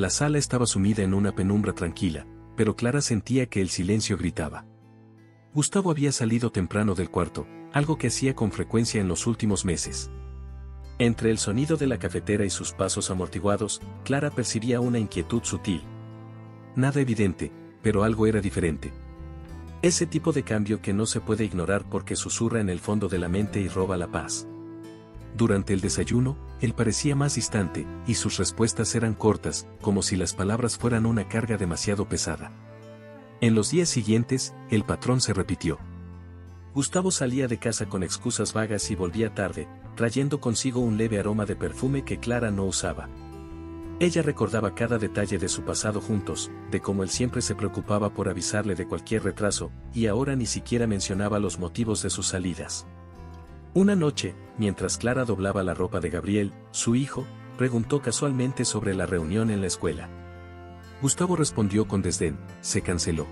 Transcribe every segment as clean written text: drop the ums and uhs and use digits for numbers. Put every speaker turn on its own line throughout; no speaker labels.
La sala estaba sumida en una penumbra tranquila, pero Clara sentía que el silencio gritaba. Gustavo había salido temprano del cuarto, algo que hacía con frecuencia en los últimos meses. Entre el sonido de la cafetera y sus pasos amortiguados, Clara percibía una inquietud sutil. Nada evidente, pero algo era diferente. Ese tipo de cambio que no se puede ignorar porque susurra en el fondo de la mente y roba la paz. Durante el desayuno, él parecía más distante, y sus respuestas eran cortas, como si las palabras fueran una carga demasiado pesada. En los días siguientes, el patrón se repitió. Gustavo salía de casa con excusas vagas y volvía tarde, trayendo consigo un leve aroma de perfume que Clara no usaba. Ella recordaba cada detalle de su pasado juntos, de cómo él siempre se preocupaba por avisarle de cualquier retraso, y ahora ni siquiera mencionaba los motivos de sus salidas. Una noche, mientras Clara doblaba la ropa de Gabriel, su hijo, preguntó casualmente sobre la reunión en la escuela. Gustavo respondió con desdén: se canceló.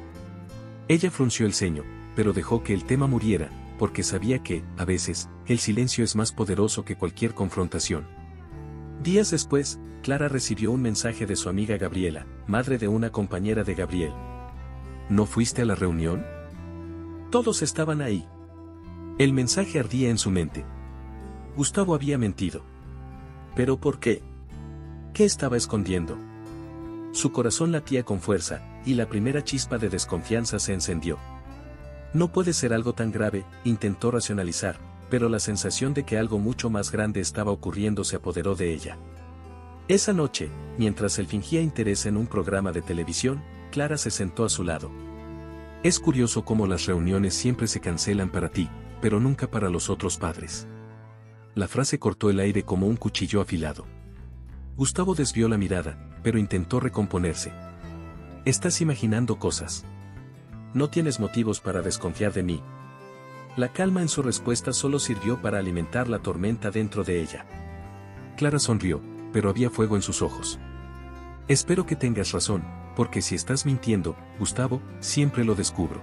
Ella frunció el ceño, pero dejó que el tema muriera, porque sabía que, a veces, el silencio es más poderoso que cualquier confrontación. Días después, Clara recibió un mensaje de su amiga Gabriela, madre de una compañera de Gabriel. ¿No fuiste a la reunión? Todos estaban ahí. El mensaje ardía en su mente. Gustavo había mentido. ¿Pero por qué? ¿Qué estaba escondiendo? Su corazón latía con fuerza, y la primera chispa de desconfianza se encendió. No puede ser algo tan grave, intentó racionalizar, pero la sensación de que algo mucho más grande estaba ocurriendo se apoderó de ella. Esa noche, mientras él fingía interés en un programa de televisión, Clara se sentó a su lado. Es curioso cómo las reuniones siempre se cancelan para ti, pero nunca para los otros padres. La frase cortó el aire como un cuchillo afilado. Gustavo desvió la mirada, pero intentó recomponerse. Estás imaginando cosas. No tienes motivos para desconfiar de mí. La calma en su respuesta solo sirvió para alimentar la tormenta dentro de ella. Clara sonrió, pero había fuego en sus ojos. Espero que tengas razón, porque si estás mintiendo, Gustavo, siempre lo descubro.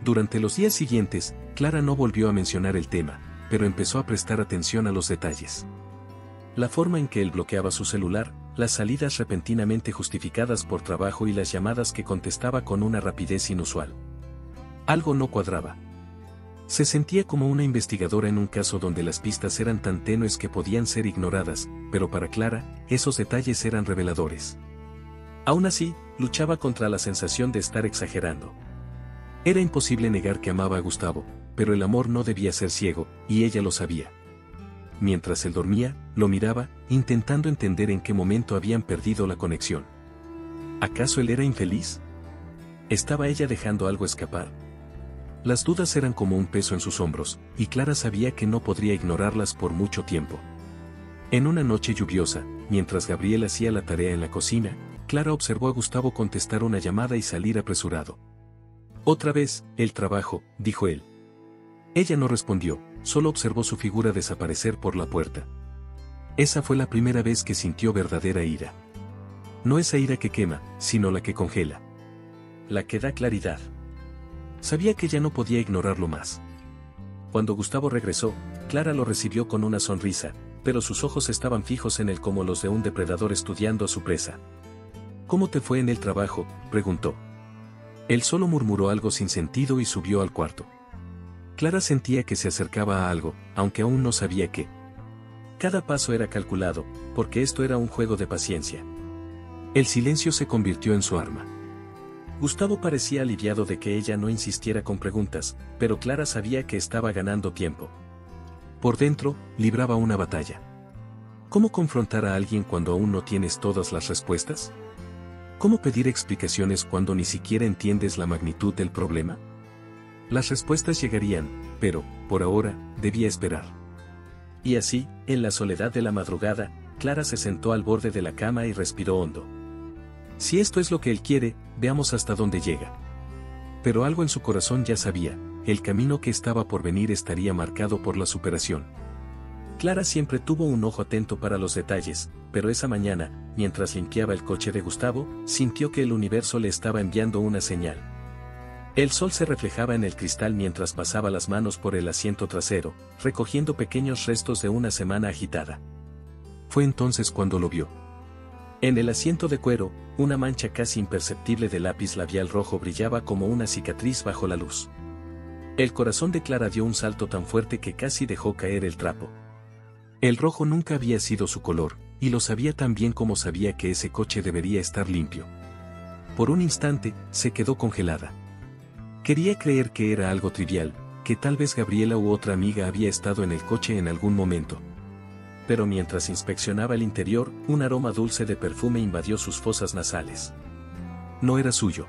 Durante los días siguientes, Clara no volvió a mencionar el tema, pero empezó a prestar atención a los detalles. La forma en que él bloqueaba su celular, las salidas repentinamente justificadas por trabajo y las llamadas que contestaba con una rapidez inusual. Algo no cuadraba. Se sentía como una investigadora en un caso donde las pistas eran tan tenues que podían ser ignoradas, pero para Clara, esos detalles eran reveladores. Aún así, luchaba contra la sensación de estar exagerando. Era imposible negar que amaba a Gustavo, pero el amor no debía ser ciego, y ella lo sabía. Mientras él dormía, lo miraba, intentando entender en qué momento habían perdido la conexión. ¿Acaso él era infeliz? ¿Estaba ella dejando algo escapar? Las dudas eran como un peso en sus hombros, y Clara sabía que no podría ignorarlas por mucho tiempo. En una noche lluviosa, mientras Gabriel hacía la tarea en la cocina, Clara observó a Gustavo contestar una llamada y salir apresurado. Otra vez, el trabajo, dijo él. Ella no respondió, solo observó su figura desaparecer por la puerta. Esa fue la primera vez que sintió verdadera ira. No esa ira que quema, sino la que congela. La que da claridad. Sabía que ya no podía ignorarlo más. Cuando Gustavo regresó, Clara lo recibió con una sonrisa, pero sus ojos estaban fijos en él como los de un depredador estudiando a su presa. ¿Cómo te fue en el trabajo?, preguntó. Él solo murmuró algo sin sentido y subió al cuarto. Clara sentía que se acercaba a algo, aunque aún no sabía qué. Cada paso era calculado, porque esto era un juego de paciencia. El silencio se convirtió en su arma. Gustavo parecía aliviado de que ella no insistiera con preguntas, pero Clara sabía que estaba ganando tiempo. Por dentro, libraba una batalla. ¿Cómo confrontar a alguien cuando aún no tienes todas las respuestas? ¿Cómo pedir explicaciones cuando ni siquiera entiendes la magnitud del problema? Las respuestas llegarían, pero, por ahora, debía esperar. Y así, en la soledad de la madrugada, Clara se sentó al borde de la cama y respiró hondo. Si esto es lo que él quiere, veamos hasta dónde llega. Pero algo en su corazón ya sabía, el camino que estaba por venir estaría marcado por la superación. Clara siempre tuvo un ojo atento para los detalles, pero esa mañana, mientras limpiaba el coche de Gustavo, sintió que el universo le estaba enviando una señal. El sol se reflejaba en el cristal mientras pasaba las manos por el asiento trasero, recogiendo pequeños restos de una semana agitada. Fue entonces cuando lo vio. En el asiento de cuero, una mancha casi imperceptible de lápiz labial rojo brillaba como una cicatriz bajo la luz. El corazón de Clara dio un salto tan fuerte que casi dejó caer el trapo. El rojo nunca había sido su color, y lo sabía tan bien como sabía que ese coche debería estar limpio. Por un instante, se quedó congelada. Quería creer que era algo trivial, que tal vez Gabriela u otra amiga había estado en el coche en algún momento. Pero mientras inspeccionaba el interior, un aroma dulce de perfume invadió sus fosas nasales. No era suyo.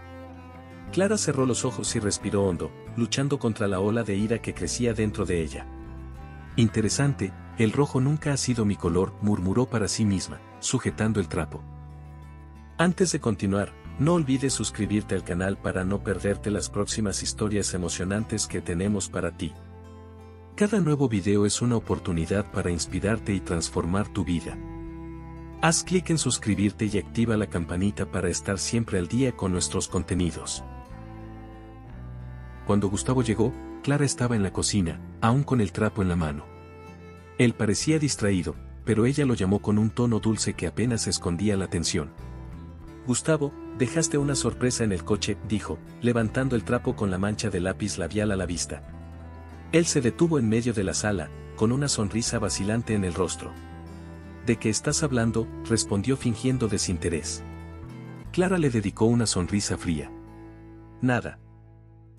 Clara cerró los ojos y respiró hondo, luchando contra la ola de ira que crecía dentro de ella. Interesante, el rojo nunca ha sido mi color, murmuró para sí misma, sujetando el trapo. Antes de continuar, no olvides suscribirte al canal para no perderte las próximas historias emocionantes que tenemos para ti. Cada nuevo video es una oportunidad para inspirarte y transformar tu vida. Haz clic en suscribirte y activa la campanita para estar siempre al día con nuestros contenidos. Cuando Gustavo llegó, Clara estaba en la cocina, aún con el trapo en la mano. Él parecía distraído, pero ella lo llamó con un tono dulce que apenas escondía la tensión. Gustavo, dejaste una sorpresa en el coche, dijo, levantando el trapo con la mancha de lápiz labial a la vista. Él se detuvo en medio de la sala, con una sonrisa vacilante en el rostro. ¿De qué estás hablando?, respondió fingiendo desinterés. Clara le dedicó una sonrisa fría. Nada.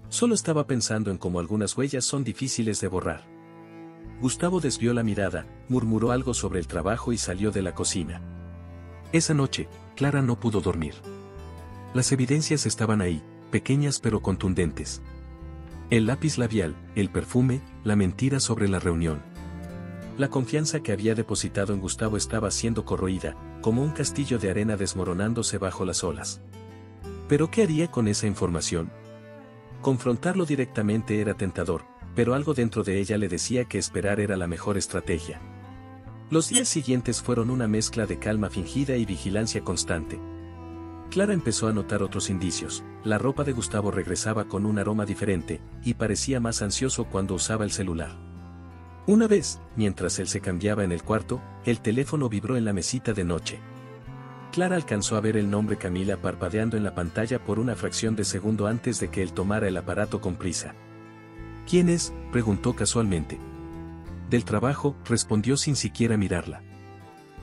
Solo estaba pensando en cómo algunas huellas son difíciles de borrar. Gustavo desvió la mirada, murmuró algo sobre el trabajo y salió de la cocina. Esa noche, Clara no pudo dormir. Las evidencias estaban ahí, pequeñas pero contundentes. El lápiz labial, el perfume, la mentira sobre la reunión. La confianza que había depositado en Gustavo estaba siendo corroída, como un castillo de arena desmoronándose bajo las olas. ¿Pero qué haría con esa información? Confrontarlo directamente era tentador, pero algo dentro de ella le decía que esperar era la mejor estrategia. Los días siguientes fueron una mezcla de calma fingida y vigilancia constante. Clara empezó a notar otros indicios. La ropa de Gustavo regresaba con un aroma diferente, y parecía más ansioso cuando usaba el celular. Una vez, mientras él se cambiaba en el cuarto, el teléfono vibró en la mesita de noche. Clara alcanzó a ver el nombre Camila parpadeando en la pantalla por una fracción de segundo antes de que él tomara el aparato con prisa. ¿Quién es?, preguntó casualmente. Del trabajo, respondió sin siquiera mirarla.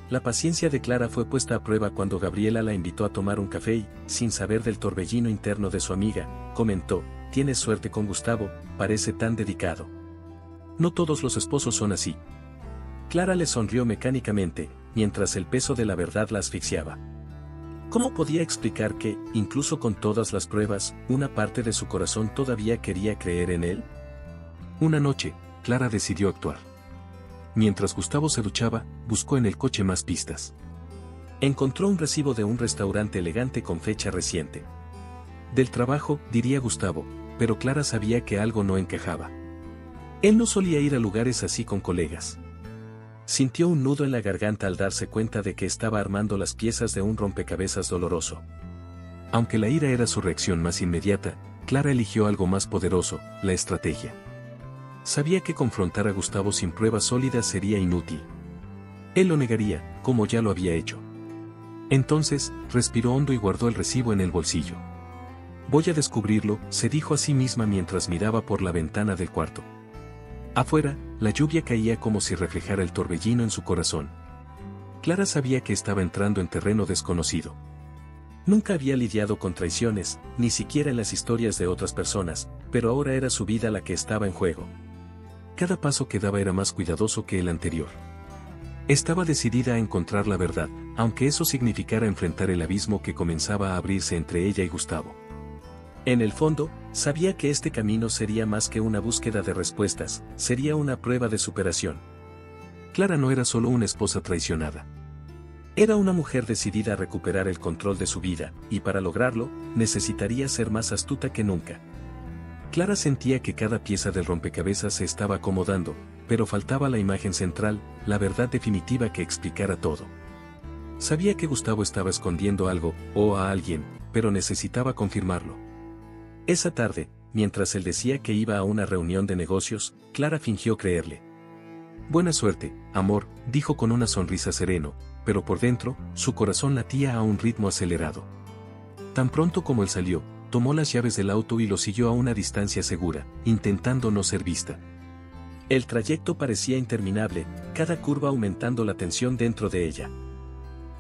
La paciencia de Clara fue puesta a prueba cuando Gabriela la invitó a tomar un café y, sin saber del torbellino interno de su amiga, comentó, tienes suerte con Gustavo, parece tan dedicado. No todos los esposos son así. Clara le sonrió mecánicamente, mientras el peso de la verdad la asfixiaba. ¿Cómo podía explicar que, incluso con todas las pruebas, una parte de su corazón todavía quería creer en él? Una noche, Clara decidió actuar. Mientras Gustavo se duchaba, buscó en el coche más pistas. Encontró un recibo de un restaurante elegante con fecha reciente. Del trabajo, diría Gustavo, pero Clara sabía que algo no encajaba. Él no solía ir a lugares así con colegas. Sintió un nudo en la garganta al darse cuenta de que estaba armando las piezas de un rompecabezas doloroso. Aunque la ira era su reacción más inmediata, Clara eligió algo más poderoso, la estrategia. Sabía que confrontar a Gustavo sin pruebas sólidas sería inútil. Él lo negaría, como ya lo había hecho. Entonces, respiró hondo y guardó el recibo en el bolsillo. Voy a descubrirlo, se dijo a sí misma mientras miraba por la ventana del cuarto. Afuera, la lluvia caía como si reflejara el torbellino en su corazón. Clara sabía que estaba entrando en terreno desconocido. Nunca había lidiado con traiciones, ni siquiera en las historias de otras personas, pero ahora era su vida la que estaba en juego. Cada paso que daba era más cuidadoso que el anterior. Estaba decidida a encontrar la verdad, aunque eso significara enfrentar el abismo que comenzaba a abrirse entre ella y Gustavo. En el fondo, sabía que este camino sería más que una búsqueda de respuestas, sería una prueba de superación. Clara no era solo una esposa traicionada. Era una mujer decidida a recuperar el control de su vida, y para lograrlo, necesitaría ser más astuta que nunca. Clara sentía que cada pieza del rompecabezas se estaba acomodando, pero faltaba la imagen central, la verdad definitiva que explicara todo. Sabía que Gustavo estaba escondiendo algo, o a alguien, pero necesitaba confirmarlo. Esa tarde, mientras él decía que iba a una reunión de negocios, Clara fingió creerle. Buena suerte, amor, dijo con una sonrisa sereno, pero por dentro, su corazón latía a un ritmo acelerado. Tan pronto como él salió, tomó las llaves del auto y lo siguió a una distancia segura, intentando no ser vista. El trayecto parecía interminable, cada curva aumentando la tensión dentro de ella.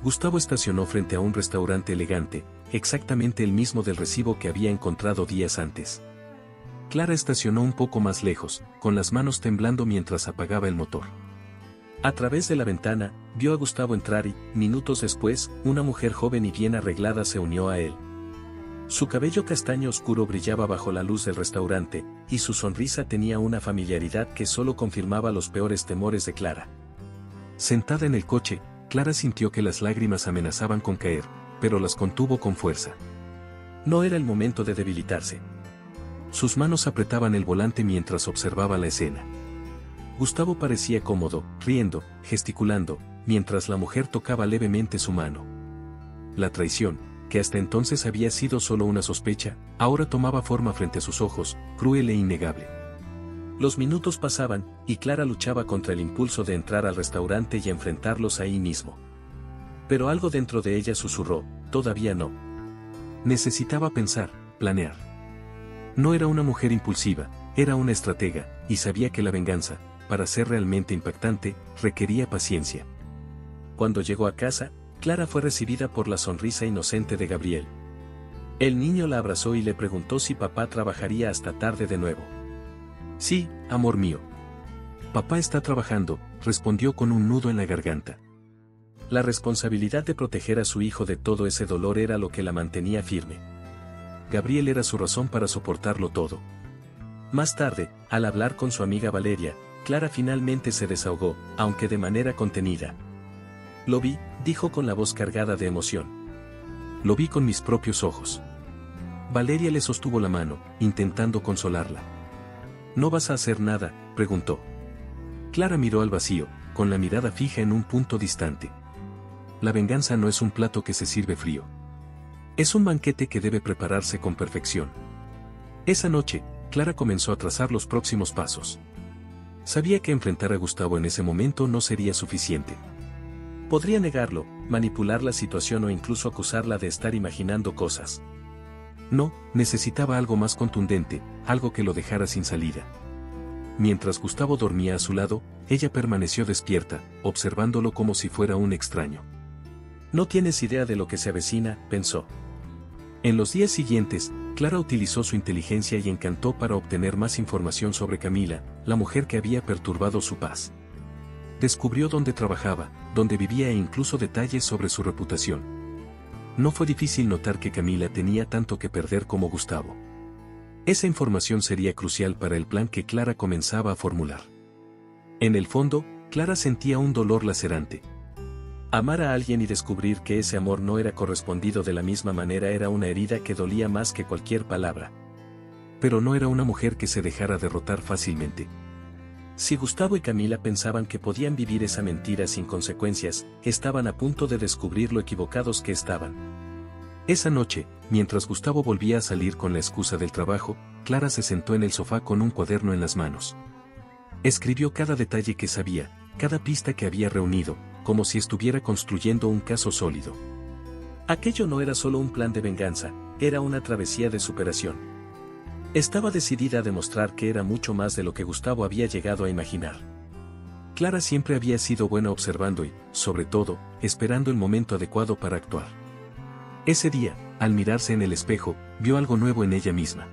Gustavo estacionó frente a un restaurante elegante, exactamente el mismo del recibo que había encontrado días antes. Clara estacionó un poco más lejos, con las manos temblando mientras apagaba el motor. A través de la ventana, vio a Gustavo entrar y, minutos después, una mujer joven y bien arreglada se unió a él. Su cabello castaño oscuro brillaba bajo la luz del restaurante, y su sonrisa tenía una familiaridad que solo confirmaba los peores temores de Clara. Sentada en el coche, Clara sintió que las lágrimas amenazaban con caer, pero las contuvo con fuerza. No era el momento de debilitarse. Sus manos apretaban el volante mientras observaba la escena. Gustavo parecía cómodo, riendo, gesticulando, mientras la mujer tocaba levemente su mano. La traición, que hasta entonces había sido solo una sospecha, ahora tomaba forma frente a sus ojos, cruel e innegable. Los minutos pasaban, y Clara luchaba contra el impulso de entrar al restaurante y enfrentarlos ahí mismo. Pero algo dentro de ella susurró, todavía no. Necesitaba pensar, planear. No era una mujer impulsiva, era una estratega, y sabía que la venganza, para ser realmente impactante, requería paciencia. Cuando llegó a casa, Clara fue recibida por la sonrisa inocente de Gabriel. El niño la abrazó y le preguntó si papá trabajaría hasta tarde de nuevo. Sí, amor mío. Papá está trabajando, respondió con un nudo en la garganta. La responsabilidad de proteger a su hijo de todo ese dolor era lo que la mantenía firme. Gabriel era su razón para soportarlo todo. Más tarde, al hablar con su amiga Valeria, Clara finalmente se desahogó, aunque de manera contenida. Lo vi, dijo con la voz cargada de emoción. Lo vi con mis propios ojos. Valeria le sostuvo la mano, intentando consolarla. ¿No vas a hacer nada?, preguntó. Clara miró al vacío, con la mirada fija en un punto distante. La venganza no es un plato que se sirve frío. Es un banquete que debe prepararse con perfección. Esa noche, Clara comenzó a trazar los próximos pasos. Sabía que enfrentar a Gustavo en ese momento no sería suficiente. Podría negarlo, manipular la situación o incluso acusarla de estar imaginando cosas. No, necesitaba algo más contundente, algo que lo dejara sin salida. Mientras Gustavo dormía a su lado, ella permaneció despierta, observándolo como si fuera un extraño. No tienes idea de lo que se avecina, pensó. En los días siguientes, Clara utilizó su inteligencia y encanto para obtener más información sobre Camila, la mujer que había perturbado su paz. Descubrió dónde trabajaba, dónde vivía e incluso detalles sobre su reputación. No fue difícil notar que Camila tenía tanto que perder como Gustavo. Esa información sería crucial para el plan que Clara comenzaba a formular. En el fondo, Clara sentía un dolor lacerante. Amar a alguien y descubrir que ese amor no era correspondido de la misma manera era una herida que dolía más que cualquier palabra. Pero no era una mujer que se dejara derrotar fácilmente. Si Gustavo y Camila pensaban que podían vivir esa mentira sin consecuencias, estaban a punto de descubrir lo equivocados que estaban. Esa noche, mientras Gustavo volvía a salir con la excusa del trabajo, Clara se sentó en el sofá con un cuaderno en las manos. Escribió cada detalle que sabía, cada pista que había reunido, como si estuviera construyendo un caso sólido. Aquello no era solo un plan de venganza, era una travesía de superación. Estaba decidida a demostrar que era mucho más de lo que Gustavo había llegado a imaginar. Clara siempre había sido buena observando y, sobre todo, esperando el momento adecuado para actuar. Ese día, al mirarse en el espejo, vio algo nuevo en ella misma.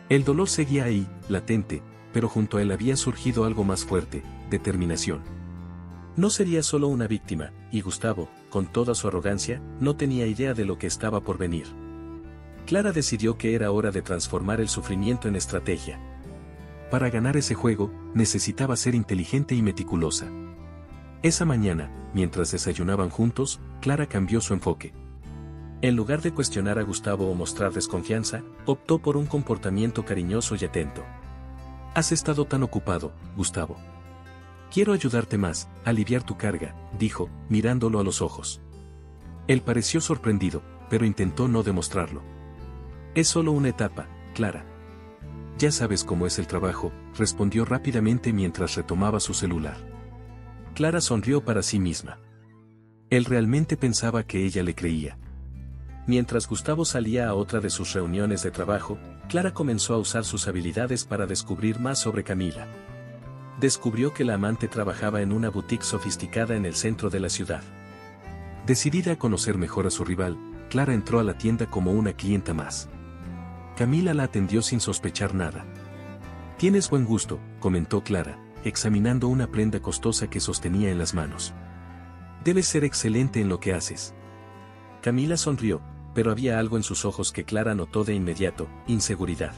El dolor seguía ahí, latente, pero junto a él había surgido algo más fuerte, determinación. No sería solo una víctima, y Gustavo, con toda su arrogancia, no tenía idea de lo que estaba por venir. Clara decidió que era hora de transformar el sufrimiento en estrategia. Para ganar ese juego, necesitaba ser inteligente y meticulosa. Esa mañana, mientras desayunaban juntos, Clara cambió su enfoque. En lugar de cuestionar a Gustavo o mostrar desconfianza, optó por un comportamiento cariñoso y atento. Has estado tan ocupado, Gustavo. Quiero ayudarte más, aliviar tu carga, dijo, mirándolo a los ojos. Él pareció sorprendido, pero intentó no demostrarlo. Es solo una etapa, Clara. Ya sabes cómo es el trabajo, respondió rápidamente mientras retomaba su celular. Clara sonrió para sí misma. Él realmente pensaba que ella le creía. Mientras Gustavo salía a otra de sus reuniones de trabajo, Clara comenzó a usar sus habilidades para descubrir más sobre Camila. Descubrió que la amante trabajaba en una boutique sofisticada en el centro de la ciudad. Decidida a conocer mejor a su rival, Clara entró a la tienda como una clienta más. Camila la atendió sin sospechar nada. «Tienes buen gusto», comentó Clara, examinando una prenda costosa que sostenía en las manos. «Debes ser excelente en lo que haces». Camila sonrió, pero había algo en sus ojos que Clara notó de inmediato: inseguridad.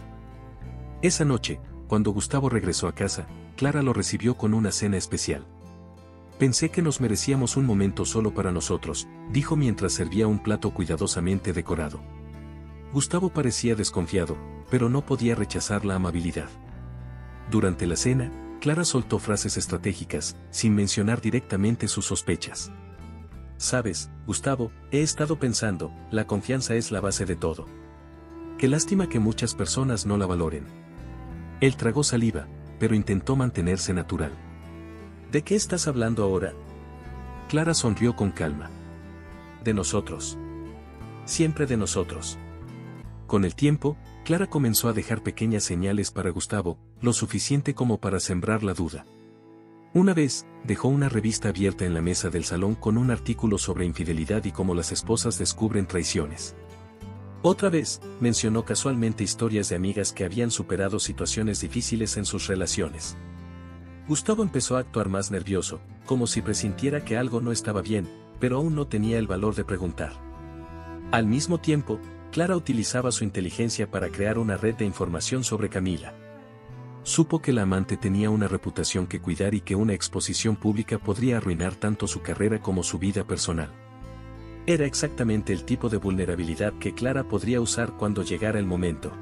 Esa noche, cuando Gustavo regresó a casa, Clara lo recibió con una cena especial. «Pensé que nos merecíamos un momento solo para nosotros», dijo mientras servía un plato cuidadosamente decorado. Gustavo parecía desconfiado, pero no podía rechazar la amabilidad. Durante la cena, Clara soltó frases estratégicas, sin mencionar directamente sus sospechas. «Sabes, Gustavo, he estado pensando, la confianza es la base de todo. Qué lástima que muchas personas no la valoren». Él tragó saliva, pero intentó mantenerse natural. «¿De qué estás hablando ahora?». Clara sonrió con calma. «De nosotros. Siempre de nosotros». Con el tiempo, Clara comenzó a dejar pequeñas señales para Gustavo, lo suficiente como para sembrar la duda. Una vez, dejó una revista abierta en la mesa del salón con un artículo sobre infidelidad y cómo las esposas descubren traiciones. Otra vez, mencionó casualmente historias de amigas que habían superado situaciones difíciles en sus relaciones. Gustavo empezó a actuar más nervioso, como si presintiera que algo no estaba bien, pero aún no tenía el valor de preguntar. Al mismo tiempo, Clara utilizaba su inteligencia para crear una red de información sobre Camila. Supo que la amante tenía una reputación que cuidar y que una exposición pública podría arruinar tanto su carrera como su vida personal. Era exactamente el tipo de vulnerabilidad que Clara podría usar cuando llegara el momento.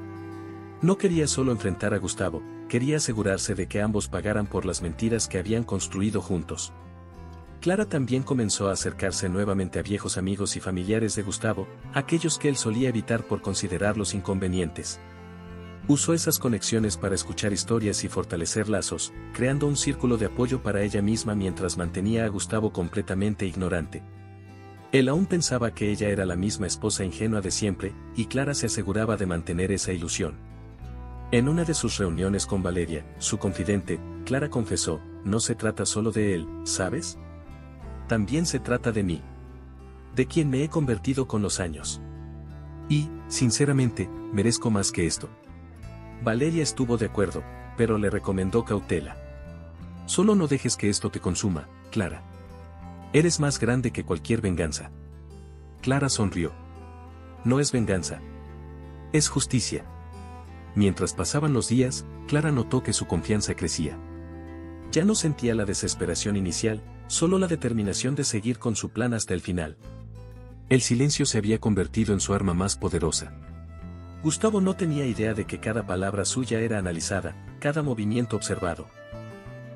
No quería solo enfrentar a Gustavo, quería asegurarse de que ambos pagaran por las mentiras que habían construido juntos. Clara también comenzó a acercarse nuevamente a viejos amigos y familiares de Gustavo, aquellos que él solía evitar por considerarlos inconvenientes. Usó esas conexiones para escuchar historias y fortalecer lazos, creando un círculo de apoyo para ella misma mientras mantenía a Gustavo completamente ignorante. Él aún pensaba que ella era la misma esposa ingenua de siempre, y Clara se aseguraba de mantener esa ilusión. En una de sus reuniones con Valeria, su confidente, Clara confesó: «No se trata solo de él, ¿sabes? También se trata de mí. De quien me he convertido con los años. Y, sinceramente, merezco más que esto». Valeria estuvo de acuerdo, pero le recomendó cautela. «Solo no dejes que esto te consuma, Clara. Eres más grande que cualquier venganza». Clara sonrió. «No es venganza. Es justicia». Mientras pasaban los días, Clara notó que su confianza crecía. Ya no sentía la desesperación inicial, solo la determinación de seguir con su plan hasta el final. El silencio se había convertido en su arma más poderosa. Gustavo no tenía idea de que cada palabra suya era analizada, cada movimiento observado.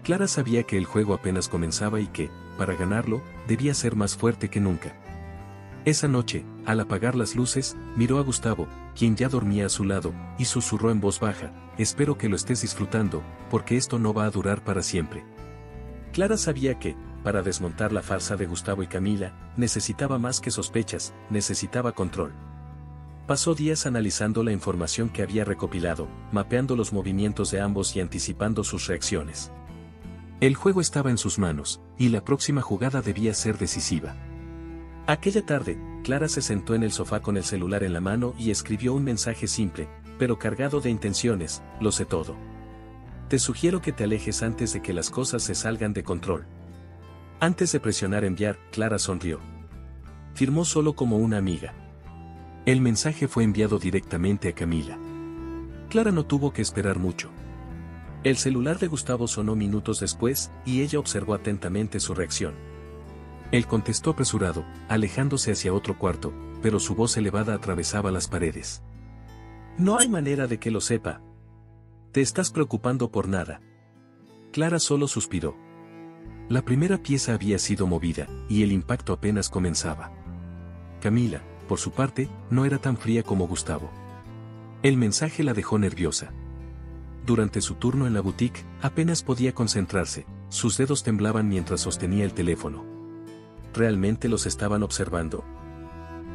Clara sabía que el juego apenas comenzaba y que, para ganarlo, debía ser más fuerte que nunca. Esa noche, al apagar las luces, miró a Gustavo, quien ya dormía a su lado, y susurró en voz baja: «Espero que lo estés disfrutando, porque esto no va a durar para siempre». Clara sabía que, para desmontar la farsa de Gustavo y Camila, necesitaba más que sospechas, necesitaba control. Pasó días analizando la información que había recopilado, mapeando los movimientos de ambos y anticipando sus reacciones. El juego estaba en sus manos, y la próxima jugada debía ser decisiva. Aquella tarde, Clara se sentó en el sofá con el celular en la mano y escribió un mensaje simple, pero cargado de intenciones: «Lo sé todo. Te sugiero que te alejes antes de que las cosas se salgan de control». Antes de presionar enviar, Clara sonrió. Firmó solo como una amiga. El mensaje fue enviado directamente a Camila. Clara no tuvo que esperar mucho. El celular de Gustavo sonó minutos después, y ella observó atentamente su reacción. Él contestó apresurado, alejándose hacia otro cuarto, pero su voz elevada atravesaba las paredes. «No hay manera de que lo sepa. Te estás preocupando por nada». Clara solo suspiró. La primera pieza había sido movida, y el impacto apenas comenzaba. Camila, por su parte, no era tan fría como Gustavo. El mensaje la dejó nerviosa. Durante su turno en la boutique, apenas podía concentrarse, sus dedos temblaban mientras sostenía el teléfono. ¿realmente los estaban observando?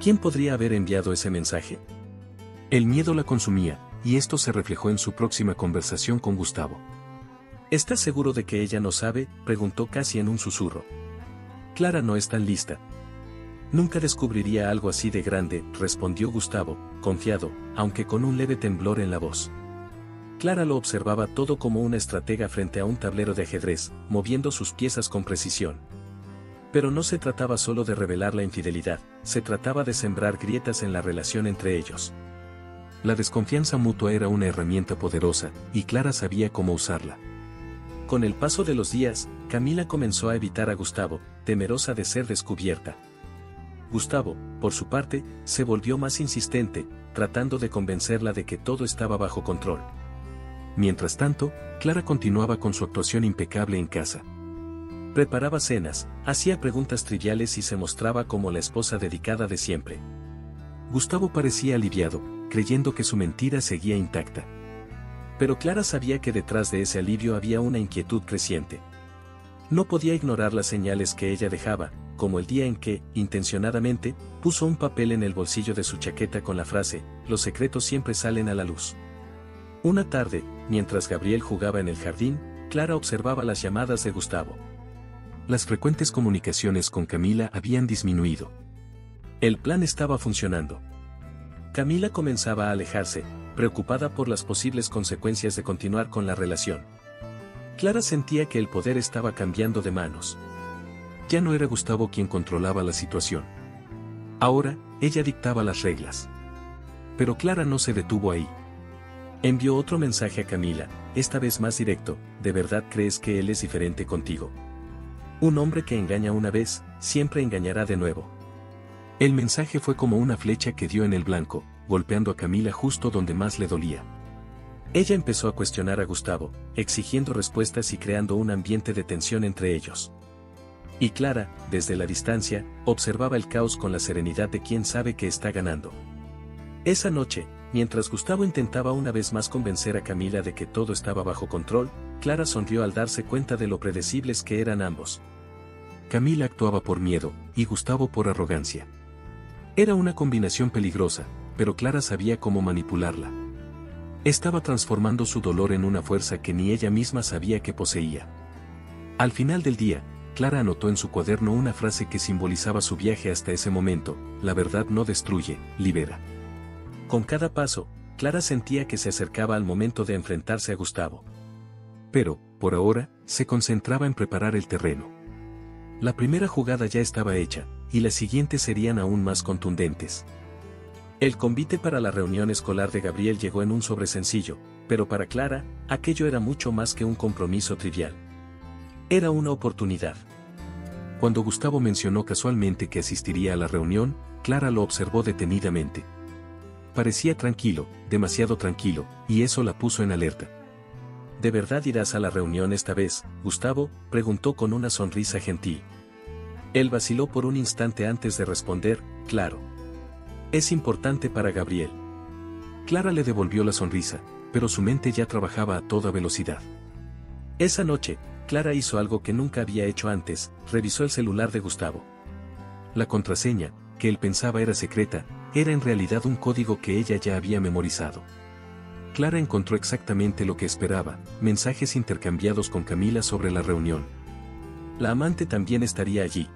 ¿Quién podría haber enviado ese mensaje? El miedo la consumía, y esto se reflejó en su próxima conversación con Gustavo. ¿Estás seguro de que ella no sabe?, preguntó casi en un susurro. Clara no es tan lista. Nunca descubriría algo así de grande, respondió Gustavo, confiado, aunque con un leve temblor en la voz. Clara lo observaba todo como una estratega frente a un tablero de ajedrez, moviendo sus piezas con precisión. Pero no se trataba solo de revelar la infidelidad, se trataba de sembrar grietas en la relación entre ellos. La desconfianza mutua era una herramienta poderosa, y Clara sabía cómo usarla. Con el paso de los días, Camila comenzó a evitar a Gustavo, temerosa de ser descubierta. Gustavo, por su parte, se volvió más insistente, tratando de convencerla de que todo estaba bajo control. Mientras tanto, Clara continuaba con su actuación impecable en casa. Preparaba cenas, hacía preguntas triviales y se mostraba como la esposa dedicada de siempre. Gustavo parecía aliviado, creyendo que su mentira seguía intacta. Pero Clara sabía que detrás de ese alivio había una inquietud creciente. No podía ignorar las señales que ella dejaba, como el día en que, intencionadamente, puso un papel en el bolsillo de su chaqueta con la frase, «Los secretos siempre salen a la luz». Una tarde, mientras Gabriel jugaba en el jardín, Clara observaba las llamadas de Gustavo. Las frecuentes comunicaciones con Camila habían disminuido. El plan estaba funcionando. Camila comenzaba a alejarse, preocupada por las posibles consecuencias de continuar con la relación. Clara sentía que el poder estaba cambiando de manos. Ya no era Gustavo quien controlaba la situación. Ahora, ella dictaba las reglas. Pero Clara no se detuvo ahí. Envió otro mensaje a Camila, esta vez más directo, ¿de verdad crees que él es diferente contigo? Un hombre que engaña una vez, siempre engañará de nuevo. El mensaje fue como una flecha que dio en el blanco, golpeando a Camila justo donde más le dolía. Ella empezó a cuestionar a Gustavo, exigiendo respuestas y creando un ambiente de tensión entre ellos. Y Clara, desde la distancia, observaba el caos con la serenidad de quien sabe que está ganando. Esa noche, mientras Gustavo intentaba una vez más convencer a Camila de que todo estaba bajo control, Clara sonrió al darse cuenta de lo predecibles que eran ambos. Camila actuaba por miedo, y Gustavo por arrogancia. Era una combinación peligrosa, pero Clara sabía cómo manipularla. Estaba transformando su dolor en una fuerza que ni ella misma sabía que poseía. Al final del día, Clara anotó en su cuaderno una frase que simbolizaba su viaje hasta ese momento: la verdad no destruye, libera. Con cada paso, Clara sentía que se acercaba al momento de enfrentarse a Gustavo. Pero, por ahora, se concentraba en preparar el terreno. La primera jugada ya estaba hecha, y las siguientes serían aún más contundentes. El convite para la reunión escolar de Gabriel llegó en un sobre sencillo, pero para Clara, aquello era mucho más que un compromiso trivial. Era una oportunidad. Cuando Gustavo mencionó casualmente que asistiría a la reunión, Clara lo observó detenidamente. Parecía tranquilo, demasiado tranquilo, y eso la puso en alerta. ¿De verdad irás a la reunión esta vez, Gustavo?, preguntó con una sonrisa gentil. Él vaciló por un instante antes de responder, claro. Es importante para Gabriel. Clara le devolvió la sonrisa, pero su mente ya trabajaba a toda velocidad. Esa noche, Clara hizo algo que nunca había hecho antes, revisó el celular de Gustavo. La contraseña, que él pensaba era secreta, era en realidad un código que ella ya había memorizado. Clara encontró exactamente lo que esperaba, mensajes intercambiados con Camila sobre la reunión. La amante también estaría allí.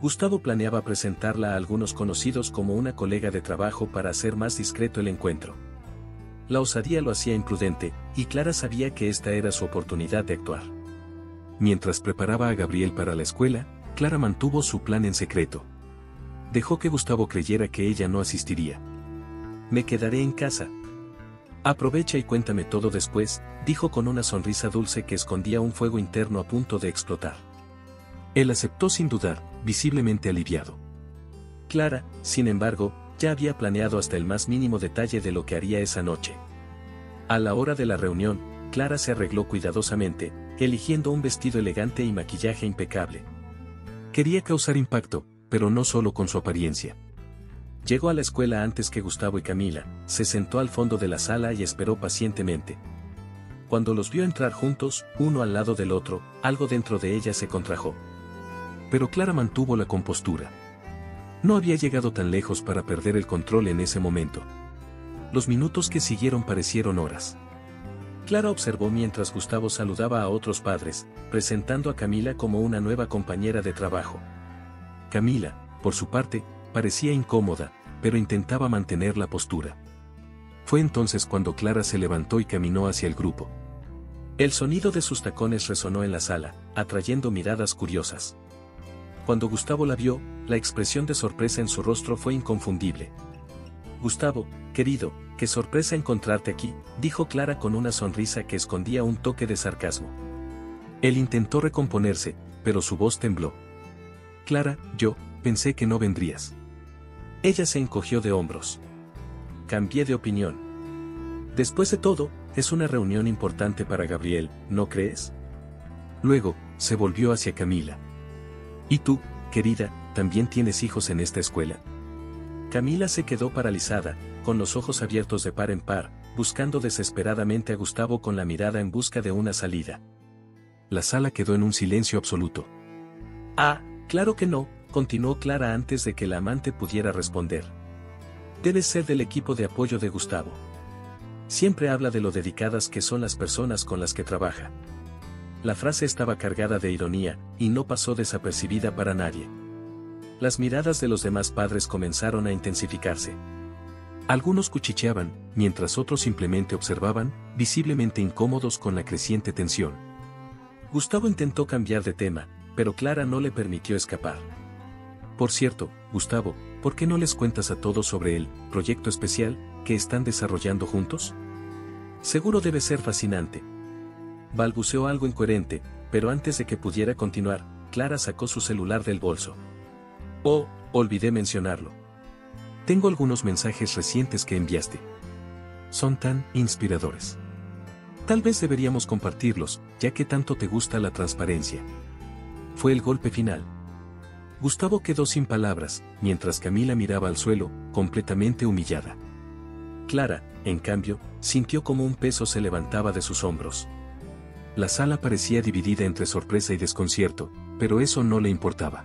Gustavo planeaba presentarla a algunos conocidos como una colega de trabajo para hacer más discreto el encuentro. La osadía lo hacía imprudente, y Clara sabía que esta era su oportunidad de actuar. Mientras preparaba a Gabriel para la escuela, Clara mantuvo su plan en secreto. Dejó que Gustavo creyera que ella no asistiría. Me quedaré en casa. Aprovecha y cuéntame todo después, dijo con una sonrisa dulce que escondía un fuego interno a punto de explotar. Él aceptó sin dudar, visiblemente aliviado. Clara, sin embargo, ya había planeado hasta el más mínimo detalle de lo que haría esa noche. A la hora de la reunión, Clara se arregló cuidadosamente, eligiendo un vestido elegante y maquillaje impecable. Quería causar impacto, pero no solo con su apariencia. Llegó a la escuela antes que Gustavo y Camila, se sentó al fondo de la sala y esperó pacientemente. Cuando los vio entrar juntos, uno al lado del otro, algo dentro de ella se contrajo. Pero Clara mantuvo la compostura. No había llegado tan lejos para perder el control en ese momento. Los minutos que siguieron parecieron horas. Clara observó mientras Gustavo saludaba a otros padres, presentando a Camila como una nueva compañera de trabajo. Camila, por su parte, parecía incómoda, pero intentaba mantener la postura. Fue entonces cuando Clara se levantó y caminó hacia el grupo. El sonido de sus tacones resonó en la sala, atrayendo miradas curiosas. Cuando Gustavo la vio, la expresión de sorpresa en su rostro fue inconfundible. Gustavo, querido, qué sorpresa encontrarte aquí, dijo Clara con una sonrisa que escondía un toque de sarcasmo. Él intentó recomponerse, pero su voz tembló. Clara, yo pensé que no vendrías. Ella se encogió de hombros. Cambié de opinión. Después de todo, es una reunión importante para Gabriel, ¿no crees? Luego, se volvió hacia Camila. ¿Y tú, querida, también tienes hijos en esta escuela? Camila se quedó paralizada, con los ojos abiertos de par en par, buscando desesperadamente a Gustavo con la mirada en busca de una salida. La sala quedó en un silencio absoluto. Ah, claro que no, continuó Clara antes de que la amante pudiera responder. Debes ser del equipo de apoyo de Gustavo. Siempre habla de lo dedicadas que son las personas con las que trabaja. La frase estaba cargada de ironía, y no pasó desapercibida para nadie. Las miradas de los demás padres comenzaron a intensificarse. Algunos cuchicheaban, mientras otros simplemente observaban, visiblemente incómodos con la creciente tensión. Gustavo intentó cambiar de tema, pero Clara no le permitió escapar. Por cierto, Gustavo, ¿por qué no les cuentas a todos sobre el proyecto especial que están desarrollando juntos? Seguro debe ser fascinante. Balbuceó algo incoherente, pero antes de que pudiera continuar, Clara sacó su celular del bolso. Oh, olvidé mencionarlo. Tengo algunos mensajes recientes que enviaste. Son tan inspiradores. Tal vez deberíamos compartirlos, ya que tanto te gusta la transparencia. Fue el golpe final. Gustavo quedó sin palabras, mientras Camila miraba al suelo, completamente humillada. Clara, en cambio, sintió como un peso se levantaba de sus hombros. La sala parecía dividida entre sorpresa y desconcierto, pero eso no le importaba.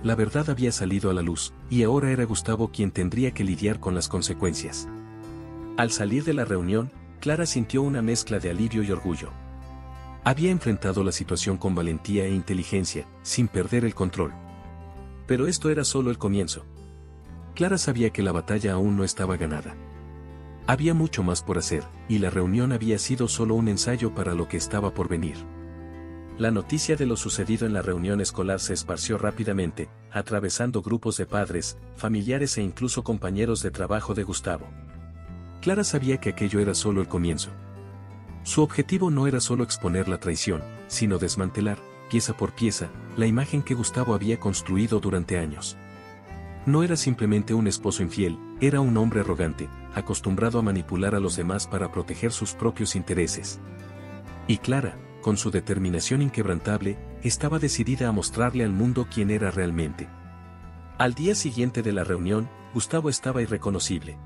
La verdad había salido a la luz, y ahora era Gustavo quien tendría que lidiar con las consecuencias. Al salir de la reunión, Clara sintió una mezcla de alivio y orgullo. Había enfrentado la situación con valentía e inteligencia, sin perder el control. Pero esto era solo el comienzo. Clara sabía que la batalla aún no estaba ganada. Había mucho más por hacer, y la reunión había sido solo un ensayo para lo que estaba por venir. La noticia de lo sucedido en la reunión escolar se esparció rápidamente, atravesando grupos de padres, familiares e incluso compañeros de trabajo de Gustavo. Clara sabía que aquello era solo el comienzo. Su objetivo no era solo exponer la traición, sino desmantelar, pieza por pieza, la imagen que Gustavo había construido durante años. No era simplemente un esposo infiel, era un hombre arrogante, acostumbrado a manipular a los demás para proteger sus propios intereses. Y Clara, con su determinación inquebrantable, estaba decidida a mostrarle al mundo quién era realmente. Al día siguiente de la reunión, Gustavo estaba irreconocible.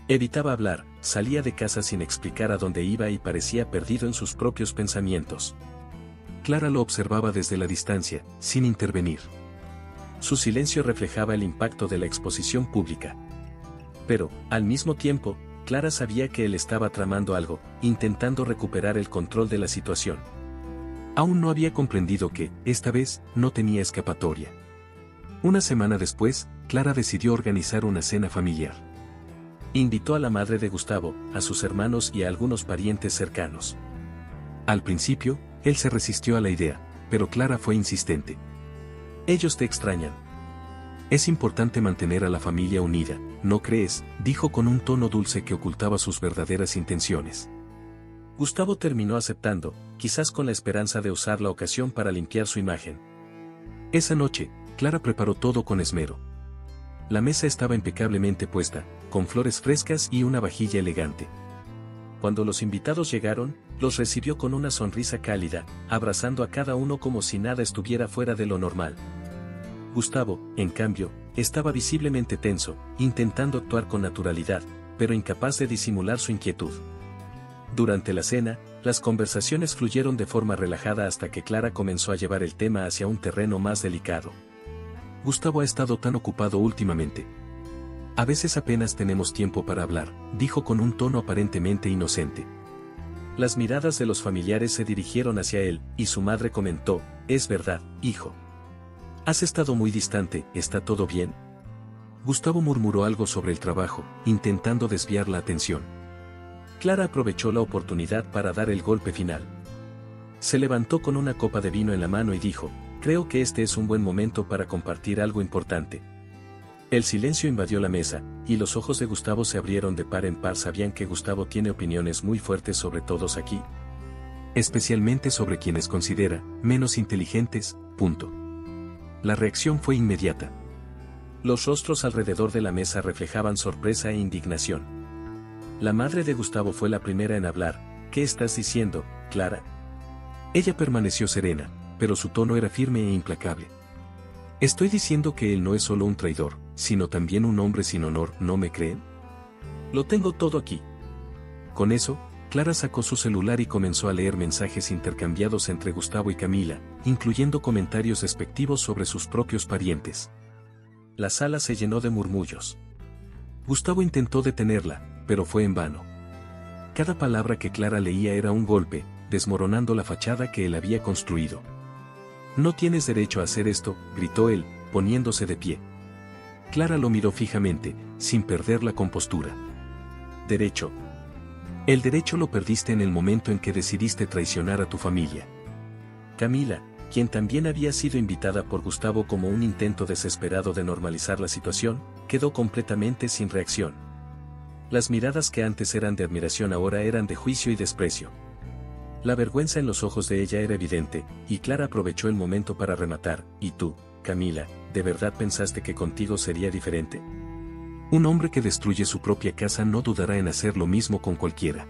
Evitaba hablar, salía de casa sin explicar a dónde iba y parecía perdido en sus propios pensamientos. Clara lo observaba desde la distancia, sin intervenir. Su silencio reflejaba el impacto de la exposición pública. Pero, al mismo tiempo, Clara sabía que él estaba tramando algo, intentando recuperar el control de la situación. Aún no había comprendido que, esta vez, no tenía escapatoria. Una semana después, Clara decidió organizar una cena familiar. Invitó a la madre de Gustavo, a sus hermanos y a algunos parientes cercanos. Al principio, él se resistió a la idea, pero Clara fue insistente. Ellos te extrañan. Es importante mantener a la familia unida, ¿no crees?, dijo con un tono dulce que ocultaba sus verdaderas intenciones. Gustavo terminó aceptando, quizás con la esperanza de usar la ocasión para limpiar su imagen. Esa noche, Clara preparó todo con esmero. La mesa estaba impecablemente puesta, con flores frescas y una vajilla elegante. Cuando los invitados llegaron, los recibió con una sonrisa cálida, abrazando a cada uno como si nada estuviera fuera de lo normal. Gustavo, en cambio, estaba visiblemente tenso, intentando actuar con naturalidad, pero incapaz de disimular su inquietud. Durante la cena, Las conversaciones fluyeron de forma relajada hasta que Clara comenzó a llevar el tema hacia un terreno más delicado. Gustavo ha estado tan ocupado últimamente. A veces apenas tenemos tiempo para hablar, dijo con un tono aparentemente inocente. Las miradas de los familiares se dirigieron hacia él, y su madre comentó, «Es verdad, hijo. Has estado muy distante, ¿está todo bien?». Gustavo murmuró algo sobre el trabajo, intentando desviar la atención. Clara aprovechó la oportunidad para dar el golpe final. Se levantó con una copa de vino en la mano y dijo, «Creo que este es un buen momento para compartir algo importante». El silencio invadió la mesa, y los ojos de Gustavo se abrieron de par en par. Sabían que Gustavo tiene opiniones muy fuertes sobre todos aquí. Especialmente sobre quienes considera menos inteligentes, punto. La reacción fue inmediata. Los rostros alrededor de la mesa reflejaban sorpresa e indignación. La madre de Gustavo fue la primera en hablar. «¿Qué estás diciendo, Clara?». Ella permaneció serena, pero su tono era firme e implacable. «Estoy diciendo que él no es solo un traidor, sino también un hombre sin honor, ¿no me creen? Lo tengo todo aquí». Con eso, Clara sacó su celular y comenzó a leer mensajes intercambiados entre Gustavo y Camila, incluyendo comentarios despectivos sobre sus propios parientes. La sala se llenó de murmullos. Gustavo intentó detenerla, pero fue en vano. Cada palabra que Clara leía era un golpe, desmoronando la fachada que él había construido. «No tienes derecho a hacer esto», gritó él, poniéndose de pie. Clara lo miró fijamente, sin perder la compostura. «¿Derecho? El derecho lo perdiste en el momento en que decidiste traicionar a tu familia». Camila, quien también había sido invitada por Gustavo como un intento desesperado de normalizar la situación, quedó completamente sin reacción. Las miradas que antes eran de admiración ahora eran de juicio y desprecio. La vergüenza en los ojos de ella era evidente, y Clara aprovechó el momento para rematar, «¿Y tú, Camila, de verdad pensaste que contigo sería diferente? Un hombre que destruye su propia casa no dudará en hacer lo mismo con cualquiera».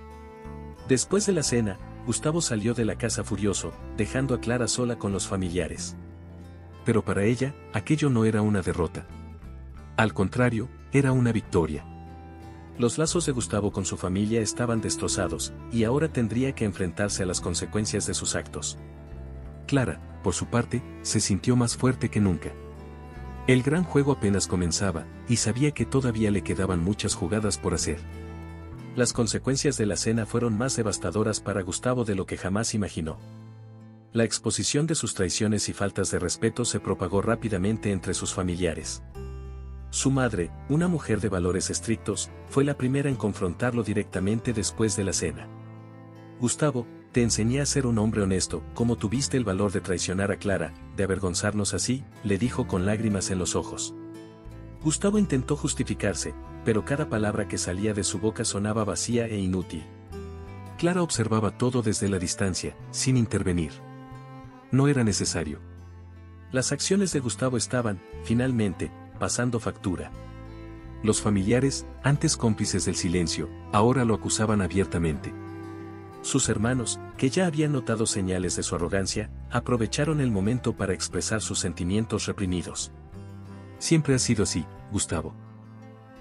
Después de la cena, Gustavo salió de la casa furioso, dejando a Clara sola con los familiares. Pero para ella, aquello no era una derrota. Al contrario, era una victoria. Los lazos de Gustavo con su familia estaban destrozados, y ahora tendría que enfrentarse a las consecuencias de sus actos. Clara, por su parte, se sintió más fuerte que nunca. El gran juego apenas comenzaba, y sabía que todavía le quedaban muchas jugadas por hacer. Las consecuencias de la cena fueron más devastadoras para Gustavo de lo que jamás imaginó. La exposición de sus traiciones y faltas de respeto se propagó rápidamente entre sus familiares. Su madre, una mujer de valores estrictos, fue la primera en confrontarlo directamente después de la cena. «Gustavo, te enseñé a ser un hombre honesto, ¿cómo tuviste el valor de traicionar a Clara, de avergonzarnos así?», le dijo con lágrimas en los ojos. Gustavo intentó justificarse, pero cada palabra que salía de su boca sonaba vacía e inútil. Clara observaba todo desde la distancia, sin intervenir. No era necesario. Las acciones de Gustavo estaban, finalmente, pasando factura. Los familiares, antes cómplices del silencio, ahora lo acusaban abiertamente. Sus hermanos, que ya habían notado señales de su arrogancia, aprovecharon el momento para expresar sus sentimientos reprimidos. «Siempre has sido así, Gustavo.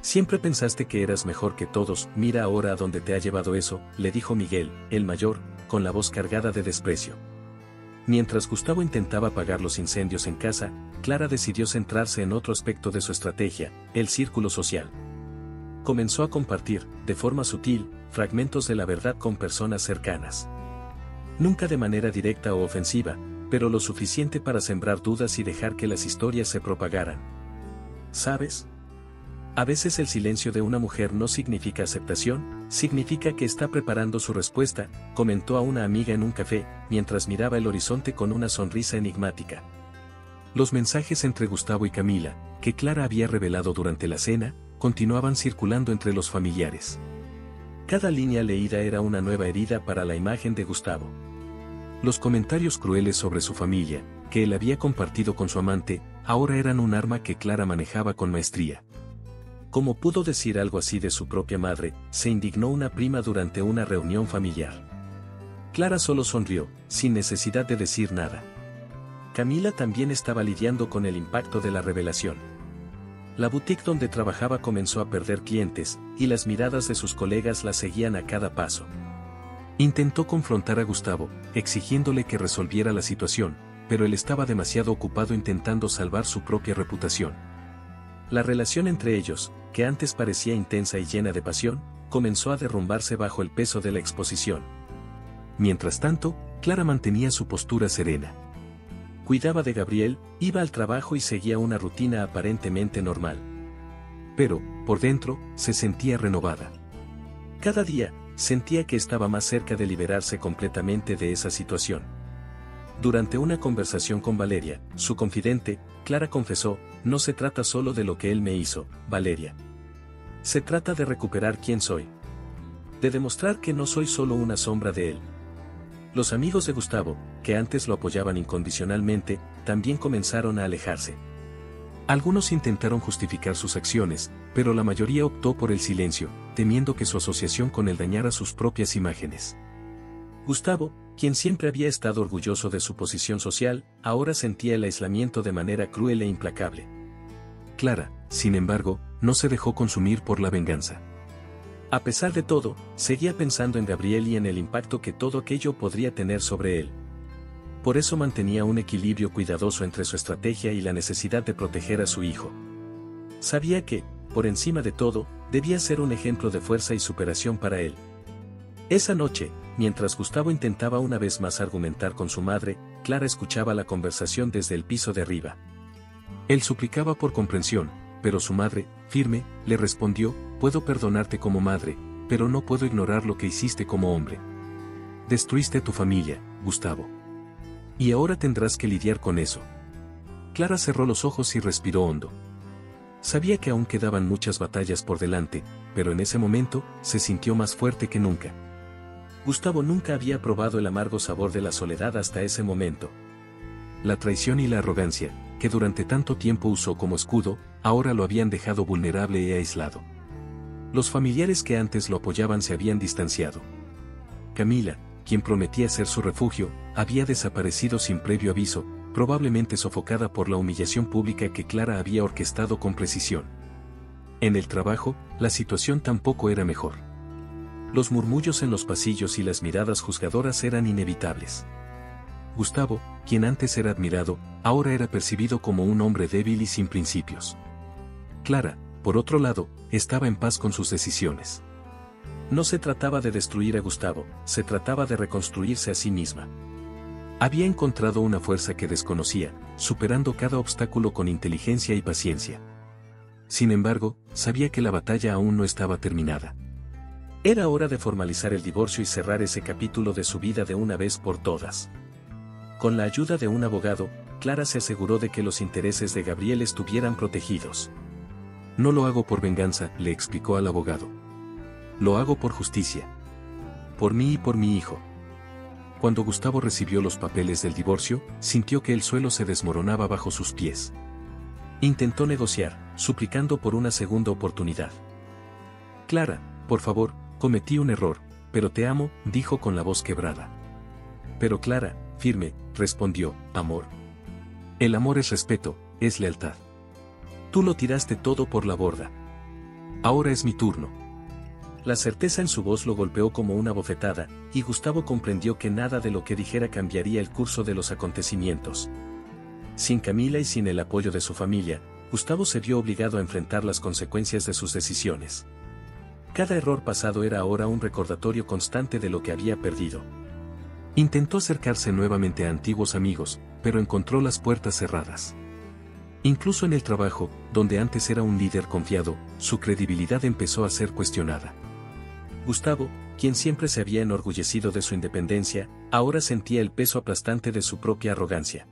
Siempre pensaste que eras mejor que todos, mira ahora a dónde te ha llevado eso», le dijo Miguel, el mayor, con la voz cargada de desprecio. Mientras Gustavo intentaba apagar los incendios en casa, Clara decidió centrarse en otro aspecto de su estrategia, el círculo social. Comenzó a compartir, de forma sutil, fragmentos de la verdad con personas cercanas. Nunca de manera directa o ofensiva, pero lo suficiente para sembrar dudas y dejar que las historias se propagaran. ¿Sabes? A veces el silencio de una mujer no significa aceptación, significa que está preparando su respuesta, comentó a una amiga en un café, mientras miraba el horizonte con una sonrisa enigmática. Los mensajes entre Gustavo y Camila, que Clara había revelado durante la cena, continuaban circulando entre los familiares. Cada línea leída era una nueva herida para la imagen de Gustavo. Los comentarios crueles sobre su familia, que él había compartido con su amante, ahora eran un arma que Clara manejaba con maestría. ¿Cómo pudo decir algo así de su propia madre?, se indignó una prima durante una reunión familiar. Clara solo sonrió, sin necesidad de decir nada. Camila también estaba lidiando con el impacto de la revelación. La boutique donde trabajaba comenzó a perder clientes, y las miradas de sus colegas la seguían a cada paso. Intentó confrontar a Gustavo, exigiéndole que resolviera la situación, pero él estaba demasiado ocupado intentando salvar su propia reputación. La relación entre ellos, que antes parecía intensa y llena de pasión, comenzó a derrumbarse bajo el peso de la exposición. Mientras tanto, Clara mantenía su postura serena. Cuidaba de Gabriel, iba al trabajo y seguía una rutina aparentemente normal. Pero, por dentro, se sentía renovada. Cada día, sentía que estaba más cerca de liberarse completamente de esa situación. Durante una conversación con Valeria, su confidente, Clara confesó: no se trata solo de lo que él me hizo, Valeria. Se trata de recuperar quién soy. De demostrar que no soy solo una sombra de él. Los amigos de Gustavo, que antes lo apoyaban incondicionalmente, también comenzaron a alejarse. Algunos intentaron justificar sus acciones, pero la mayoría optó por el silencio, temiendo que su asociación con él dañara sus propias imágenes. Gustavo, quien siempre había estado orgulloso de su posición social, ahora sentía el aislamiento de manera cruel e implacable. Clara, sin embargo, no se dejó consumir por la venganza. A pesar de todo, seguía pensando en Gabriel y en el impacto que todo aquello podría tener sobre él. Por eso mantenía un equilibrio cuidadoso entre su estrategia y la necesidad de proteger a su hijo. Sabía que, por encima de todo, debía ser un ejemplo de fuerza y superación para él. Esa noche, mientras Gustavo intentaba una vez más argumentar con su madre, Clara escuchaba la conversación desde el piso de arriba. Él suplicaba por comprensión, pero su madre, firme, le respondió: puedo perdonarte como madre, pero no puedo ignorar lo que hiciste como hombre. Destruiste a tu familia, Gustavo. Y ahora tendrás que lidiar con eso. Clara cerró los ojos y respiró hondo. Sabía que aún quedaban muchas batallas por delante, pero en ese momento, se sintió más fuerte que nunca. Gustavo nunca había probado el amargo sabor de la soledad hasta ese momento. La traición y la arrogancia, que durante tanto tiempo usó como escudo, ahora lo habían dejado vulnerable y aislado. Los familiares que antes lo apoyaban se habían distanciado. Camila, quien prometía ser su refugio, había desaparecido sin previo aviso, probablemente sofocada por la humillación pública que Clara había orquestado con precisión. En el trabajo, la situación tampoco era mejor. Los murmullos en los pasillos y las miradas juzgadoras eran inevitables. Gustavo, quien antes era admirado, ahora era percibido como un hombre débil y sin principios. Clara, por otro lado, estaba en paz con sus decisiones. No se trataba de destruir a Gustavo, se trataba de reconstruirse a sí misma. Había encontrado una fuerza que desconocía, superando cada obstáculo con inteligencia y paciencia. Sin embargo, sabía que la batalla aún no estaba terminada. Era hora de formalizar el divorcio y cerrar ese capítulo de su vida de una vez por todas. Con la ayuda de un abogado, Clara se aseguró de que los intereses de Gabriel estuvieran protegidos. No lo hago por venganza, le explicó al abogado. Lo hago por justicia. Por mí y por mi hijo. Cuando Gustavo recibió los papeles del divorcio, sintió que el suelo se desmoronaba bajo sus pies. Intentó negociar, suplicando por una segunda oportunidad. Clara, por favor, cometí un error, pero te amo, dijo con la voz quebrada. Pero Clara, firme, respondió: amor. El amor es respeto, es lealtad. Tú lo tiraste todo por la borda. Ahora es mi turno. La certeza en su voz lo golpeó como una bofetada, y Gustavo comprendió que nada de lo que dijera cambiaría el curso de los acontecimientos. Sin Camila y sin el apoyo de su familia, Gustavo se vio obligado a enfrentar las consecuencias de sus decisiones. Cada error pasado era ahora un recordatorio constante de lo que había perdido. Intentó acercarse nuevamente a antiguos amigos, pero encontró las puertas cerradas. Incluso en el trabajo, donde antes era un líder confiado, su credibilidad empezó a ser cuestionada. Gustavo, quien siempre se había enorgullecido de su independencia, ahora sentía el peso aplastante de su propia arrogancia.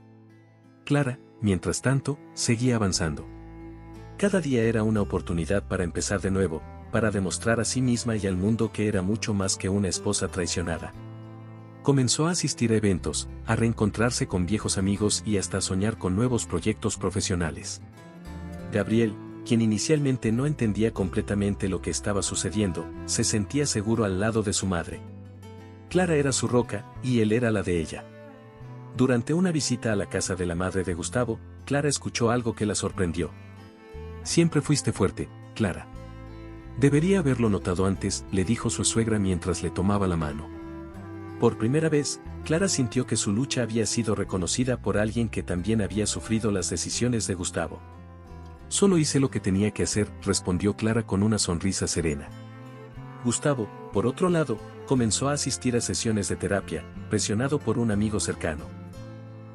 Clara, mientras tanto, seguía avanzando. Cada día era una oportunidad para empezar de nuevo, para demostrar a sí misma y al mundo que era mucho más que una esposa traicionada. Comenzó a asistir a eventos, a reencontrarse con viejos amigos y hasta a soñar con nuevos proyectos profesionales. Gabriel, quien inicialmente no entendía completamente lo que estaba sucediendo, se sentía seguro al lado de su madre. Clara era su roca, y él era la de ella. Durante una visita a la casa de la madre de Gustavo, Clara escuchó algo que la sorprendió. Siempre fuiste fuerte, Clara. Debería haberlo notado antes, le dijo su suegra mientras le tomaba la mano. Por primera vez, Clara sintió que su lucha había sido reconocida por alguien que también había sufrido las decisiones de Gustavo. Solo hice lo que tenía que hacer, respondió Clara con una sonrisa serena. Gustavo, por otro lado, comenzó a asistir a sesiones de terapia, presionado por un amigo cercano.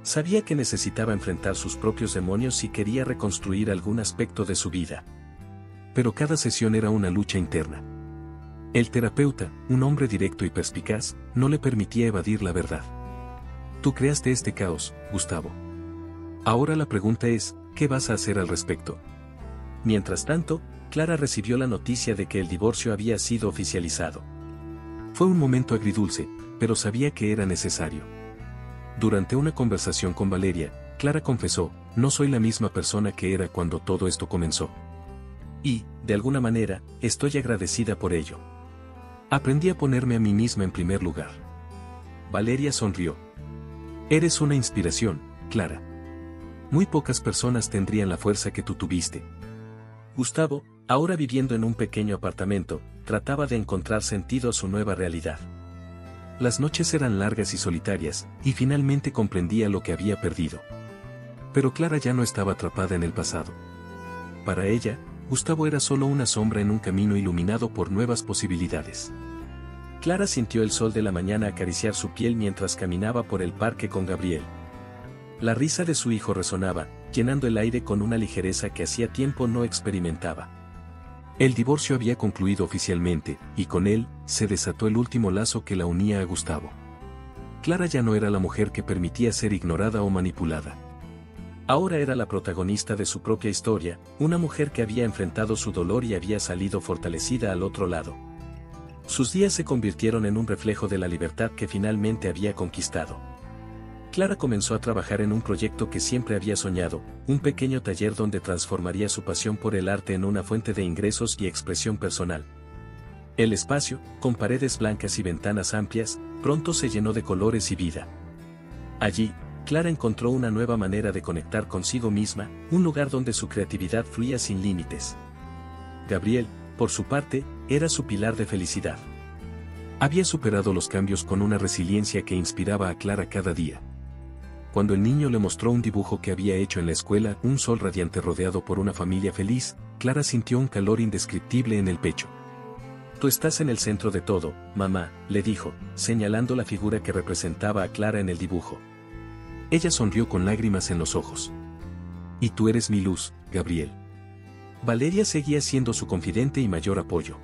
Sabía que necesitaba enfrentar sus propios demonios si quería reconstruir algún aspecto de su vida. Pero cada sesión era una lucha interna. El terapeuta, un hombre directo y perspicaz, no le permitía evadir la verdad. Tú creaste este caos, Gustavo. Ahora la pregunta es, ¿qué vas a hacer al respecto? Mientras tanto, Clara recibió la noticia de que el divorcio había sido oficializado. Fue un momento agridulce, pero sabía que era necesario. Durante una conversación con Valeria, Clara confesó, no soy la misma persona que era cuando todo esto comenzó. Y, de alguna manera, estoy agradecida por ello. Aprendí a ponerme a mí misma en primer lugar. Valeria sonrió. Eres una inspiración, Clara. Muy pocas personas tendrían la fuerza que tú tuviste. Gustavo, ahora viviendo en un pequeño apartamento, trataba de encontrar sentido a su nueva realidad. Las noches eran largas y solitarias, y finalmente comprendía lo que había perdido. Pero Clara ya no estaba atrapada en el pasado. Para ella, Gustavo era solo una sombra en un camino iluminado por nuevas posibilidades. Clara sintió el sol de la mañana acariciar su piel mientras caminaba por el parque con Gabriel. La risa de su hijo resonaba, llenando el aire con una ligereza que hacía tiempo no experimentaba. El divorcio había concluido oficialmente, y con él, se desató el último lazo que la unía a Gustavo. Clara ya no era la mujer que permitía ser ignorada o manipulada. Ahora era la protagonista de su propia historia, una mujer que había enfrentado su dolor y había salido fortalecida al otro lado. Sus días se convirtieron en un reflejo de la libertad que finalmente había conquistado. Clara comenzó a trabajar en un proyecto que siempre había soñado, un pequeño taller donde transformaría su pasión por el arte en una fuente de ingresos y expresión personal. El espacio, con paredes blancas y ventanas amplias, pronto se llenó de colores y vida. Allí, Clara encontró una nueva manera de conectar consigo misma, un lugar donde su creatividad fluía sin límites. Gabriel, por su parte, era su pilar de felicidad. Había superado los cambios con una resiliencia que inspiraba a Clara cada día. Cuando el niño le mostró un dibujo que había hecho en la escuela, un sol radiante rodeado por una familia feliz, Clara sintió un calor indescriptible en el pecho. Tú estás en el centro de todo, mamá, le dijo, señalando la figura que representaba a Clara en el dibujo. Ella sonrió con lágrimas en los ojos. Y tú eres mi luz, Gabriel. Valeria seguía siendo su confidente y mayor apoyo.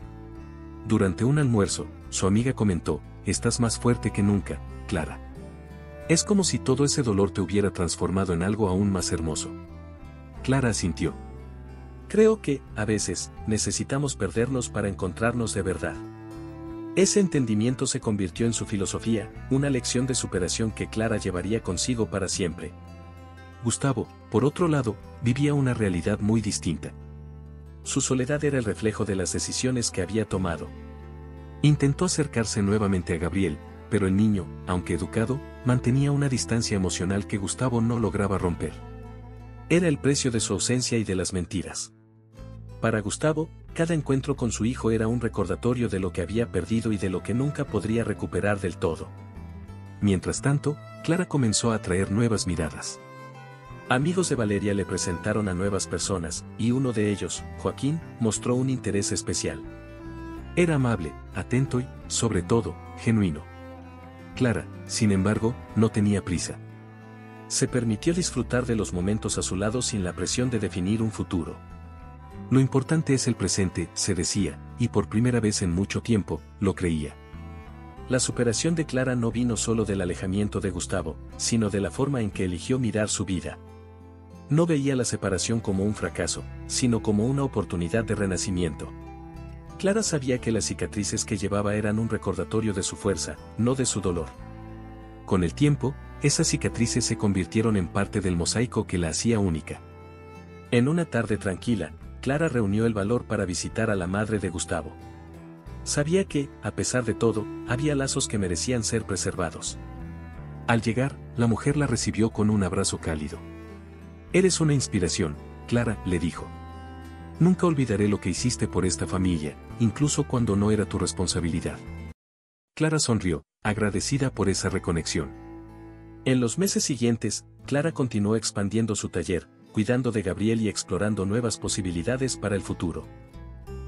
Durante un almuerzo, su amiga comentó, estás más fuerte que nunca, Clara. Es como si todo ese dolor te hubiera transformado en algo aún más hermoso. Clara asintió. Creo que, a veces, necesitamos perdernos para encontrarnos de verdad. Ese entendimiento se convirtió en su filosofía, una lección de superación que Clara llevaría consigo para siempre. Gustavo, por otro lado, vivía una realidad muy distinta. Su soledad era el reflejo de las decisiones que había tomado. Intentó acercarse nuevamente a Gabriel, pero el niño, aunque educado, mantenía una distancia emocional que Gustavo no lograba romper. Era el precio de su ausencia y de las mentiras. Para Gustavo, cada encuentro con su hijo era un recordatorio de lo que había perdido y de lo que nunca podría recuperar del todo. Mientras tanto, Clara comenzó a atraer nuevas miradas. Amigos de Valeria le presentaron a nuevas personas, y uno de ellos, Joaquín, mostró un interés especial. Era amable, atento y, sobre todo, genuino. Clara, sin embargo, no tenía prisa. Se permitió disfrutar de los momentos a su lado sin la presión de definir un futuro. Lo importante es el presente, se decía, y por primera vez en mucho tiempo, lo creía. La superación de Clara no vino solo del alejamiento de Gustavo, sino de la forma en que eligió mirar su vida. No veía la separación como un fracaso, sino como una oportunidad de renacimiento. Clara sabía que las cicatrices que llevaba eran un recordatorio de su fuerza, no de su dolor. Con el tiempo, esas cicatrices se convirtieron en parte del mosaico que la hacía única. En una tarde tranquila, Clara reunió el valor para visitar a la madre de Gustavo. Sabía que, a pesar de todo, había lazos que merecían ser preservados. Al llegar, la mujer la recibió con un abrazo cálido. Eres una inspiración, Clara, le dijo. Nunca olvidaré lo que hiciste por esta familia, incluso cuando no era tu responsabilidad. Clara sonrió, agradecida por esa reconexión. En los meses siguientes, Clara continuó expandiendo su taller, cuidando de Gabriel y explorando nuevas posibilidades para el futuro.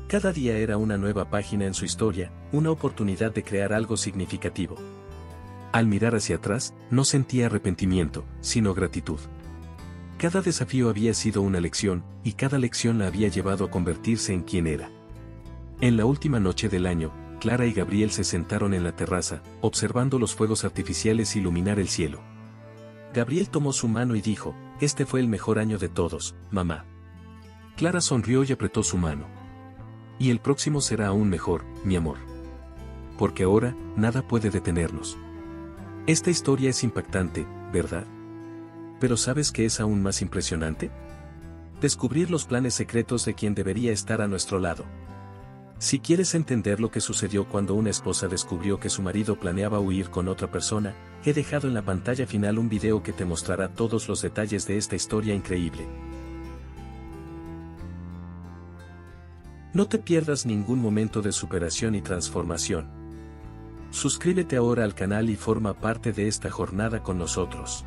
Cada día era una nueva página en su historia, una oportunidad de crear algo significativo. Al mirar hacia atrás, no sentía arrepentimiento, sino gratitud. Cada desafío había sido una lección, y cada lección la había llevado a convertirse en quien era. En la última noche del año, Clara y Gabriel se sentaron en la terraza, observando los fuegos artificiales iluminar el cielo. Gabriel tomó su mano y dijo: «Este fue el mejor año de todos, mamá». Clara sonrió y apretó su mano. «Y el próximo será aún mejor, mi amor. Porque ahora, nada puede detenernos». Esta historia es impactante, ¿verdad? ¿Pero sabes qué es aún más impresionante? Descubrir los planes secretos de quien debería estar a nuestro lado. Si quieres entender lo que sucedió cuando una esposa descubrió que su marido planeaba huir con otra persona, he dejado en la pantalla final un video que te mostrará todos los detalles de esta historia increíble. No te pierdas ningún momento de superación y transformación. Suscríbete ahora al canal y forma parte de esta jornada con nosotros.